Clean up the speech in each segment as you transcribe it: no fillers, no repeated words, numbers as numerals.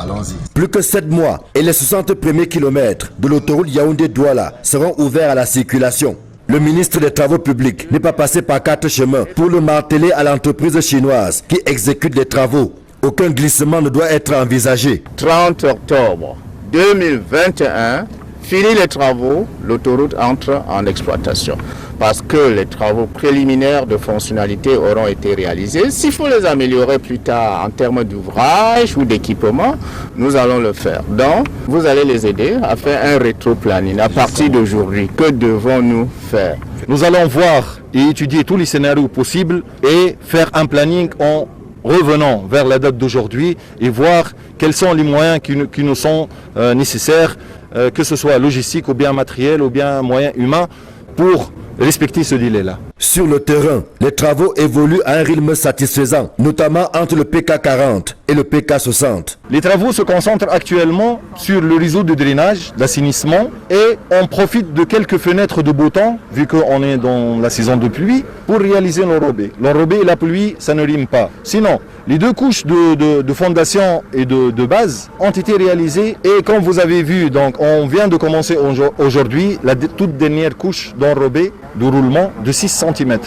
allons-y. Plus que 7 mois et les 60 premiers kilomètres de l'autoroute Yaoundé-Douala seront ouverts à la circulation. Le ministre des Travaux publics n'est pas passé par 4 chemins pour le marteler à l'entreprise chinoise qui exécute les travaux. Aucun glissement ne doit être envisagé. 30 octobre 2021, fini les travaux, l'autoroute entre en exploitation. Parce que les travaux préliminaires de fonctionnalité auront été réalisés. S'il faut les améliorer plus tard en termes d'ouvrage ou d'équipement, nous allons le faire. Donc, vous allez les aider à faire un rétro-planning. À partir d'aujourd'hui, que devons-nous faire? Nous allons voir et étudier tous les scénarios possibles et faire un planning en revenant vers la date d'aujourd'hui et voir quels sont les moyens qui nous sont nécessaires, que ce soit logistique ou bien matériel ou bien moyens humains pour respecter ce délai-là. Sur le terrain, les travaux évoluent à un rythme satisfaisant, notamment entre le PK40 et le PK60. Les travaux se concentrent actuellement sur le réseau de drainage, d'assainissement et on profite de quelques fenêtres de beau temps, vu qu'on est dans la saison de pluie, pour réaliser l'enrobé. L'enrobé et la pluie, ça ne rime pas. Sinon, les 2 couches de fondation et de base ont été réalisées et comme vous avez vu, donc, on vient de commencer aujourd'hui la toute dernière couche d'enrobé de roulement de 6 cm.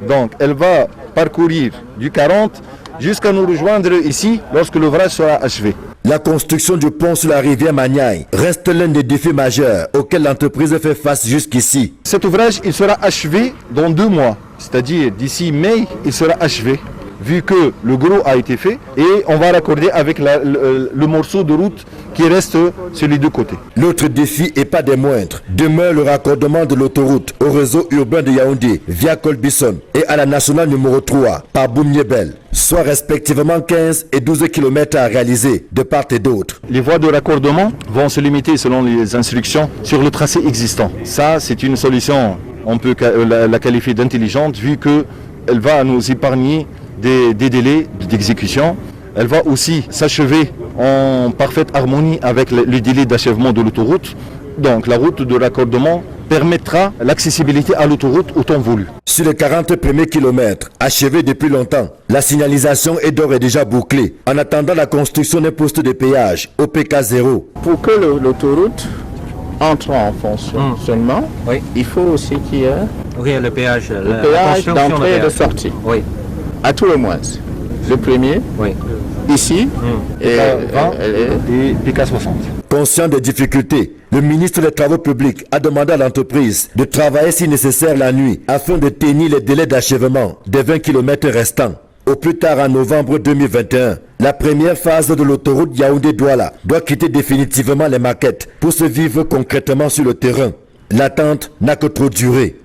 Donc elle va parcourir du 40 jusqu'à nous rejoindre ici lorsque l'ouvrage sera achevé. La construction du pont sur la rivière Magnaï reste l'un des défis majeurs auxquels l'entreprise fait face jusqu'ici. Cet ouvrage il sera achevé dans 2 mois, c'est-à-dire d'ici mai il sera achevé. Vu que le gros a été fait et on va raccorder avec le morceau de route qui reste sur les 2 côtés. L'autre défi et pas des moindres demeure le raccordement de l'autoroute au réseau urbain de Yaoundé via Colbison et à la nationale numéro 3 par Boumniebel, soit respectivement 15 et 12 km à réaliser de part et d'autre. Les voies de raccordement vont se limiter selon les instructions sur le tracé existant. Ça c'est une solution, on peut la qualifier d'intelligente vu qu'elle va nous épargner des délais d'exécution. Elle va aussi s'achever en parfaite harmonie avec le délai d'achèvement de l'autoroute. Donc la route de raccordement permettra l'accessibilité à l'autoroute au temps voulu. Sur les 40 premiers kilomètres, achevés depuis longtemps, la signalisation est d'ores et déjà bouclée en attendant la construction d'un poste de péage au PK0. Pour que l'autoroute entre en fonctionnement, oui. Il faut aussi qu'il y ait le péage d'entrée et de sortie. Oui. À tout le moins. Le premier, oui. Ici, et PK60. Conscient des difficultés, le ministre des Travaux publics a demandé à l'entreprise de travailler si nécessaire la nuit afin de tenir les délais d'achèvement des 20 km restants. Au plus tard en novembre 2021, la première phase de l'autoroute Yaoundé-Douala doit quitter définitivement les maquettes pour se vivre concrètement sur le terrain. L'attente n'a que trop duré.